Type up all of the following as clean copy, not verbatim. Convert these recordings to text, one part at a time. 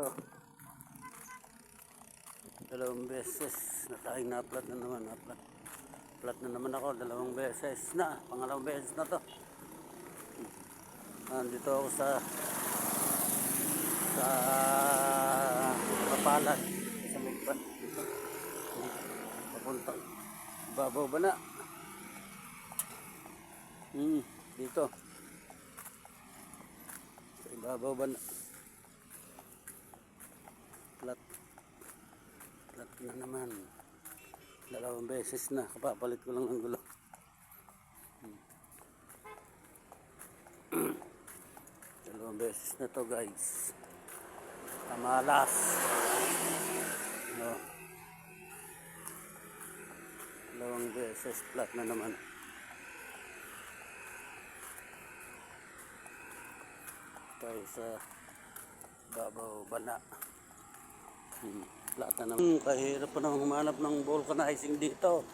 Ito, dalawang beses na tayong na-upload na naman. Upload na naman ako, dalawang beses na. Pangalawang beses na to. Nandito ako sa Mapalad. Sa Migpan. Papunta. Babaw ba na? Dito. Sa ibabaw ba na? Plat na naman. Dalawang beses na. Kapapalit ko lang ang gulo. Dalawang beses na to, guys. Kamalas. No. Dalawang beses. Plat na naman. Tayo sa babaw bana. Plat na naman. Kahirap pa nang humanap ng vulcanizing dito.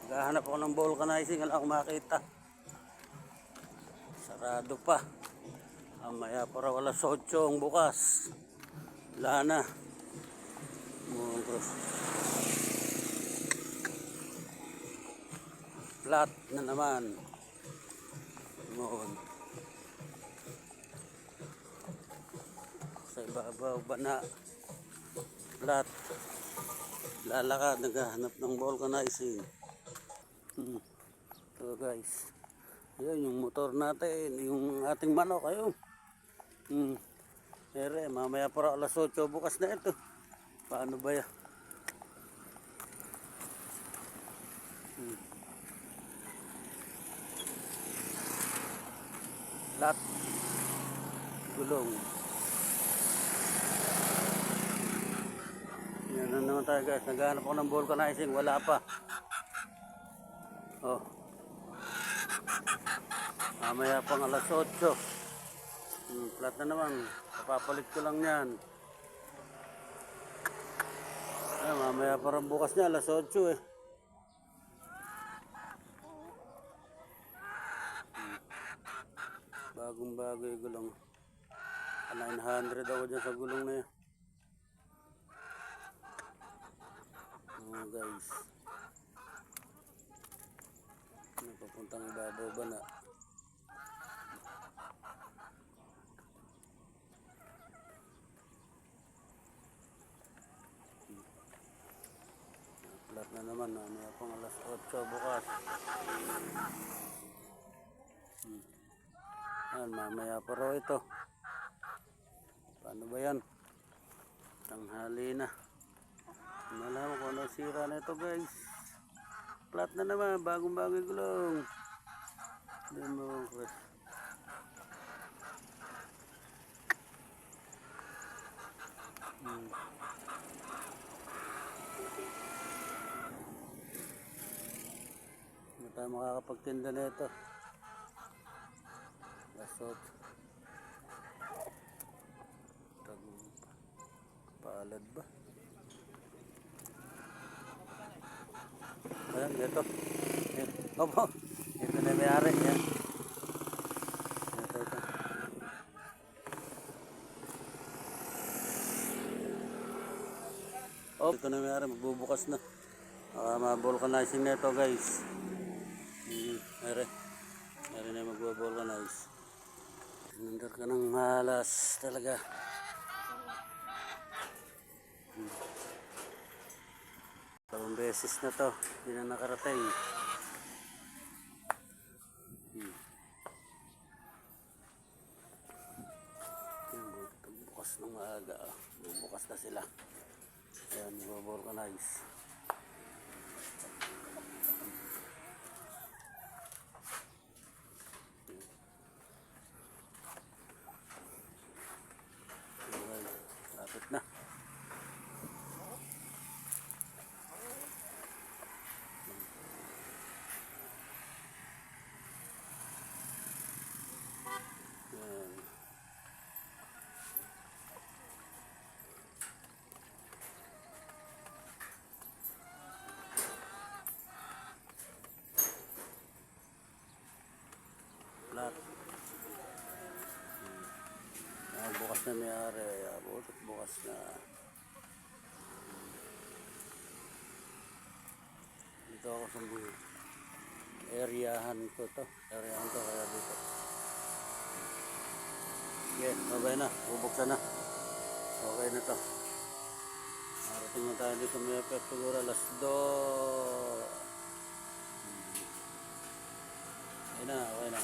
Naghahanap ako ng vulcanizing, wala akong makita. Sarado pa. Maya para wala 8 ang bukas. Wala na. Plat na naman. Noon. Sa ibabaw bana. Plat. Lalakad, naghahanap ng vulcanizing. So guys, yun yung motor natin, yung ating manok, ayun. Ere, mamaya para alas 8 bukas na ito. Paano ba yan? Plat. Gulong. Yan na naman tayo, guys. Naghahanap ako ng vulcanizing, wala pa. Oh. Mamaya pang alas 8. Plat na naman. Papapalit ko lang yan. Mamaya parang bukas niya, alas 8 eh. Bagong bago yung gulong. 900 ako dyan sa gulong na yan. Guys. Napapuntang ibabaw ba na? Plat na naman, mamaya pang alas 8 bukas. Yan, mamaya pa raw ito. Paano ba yan? Tanghali na. Malaman ko ano sira na ito, guys. Plat na naman, bagong gulong. Democrat. Hindi tayo makakapagtinda na ito. Lasot. Palad ba? Ayan, ito. Opo. Ito na may-ari. Yan. Ito. Oh, ito na may-ari. Magbubukas na. Ma-vulcanizing na ito, guys. May-ari na magbu-vulcanize. Nandar ka ng malas talaga. Dalawang beses na to, hindi na nakarating. Bukas ng maaga, bukas na sila. Ayan, i-vulcanize. Lapit na. na may-ari. Bukas na. Dito ako sa areahan ko to. Areahan to kaya dito. Okay, okay na. Bubuksan na. Okay na to. Marating na tayo dito may effect siguro alas 2. Okay na, okay na.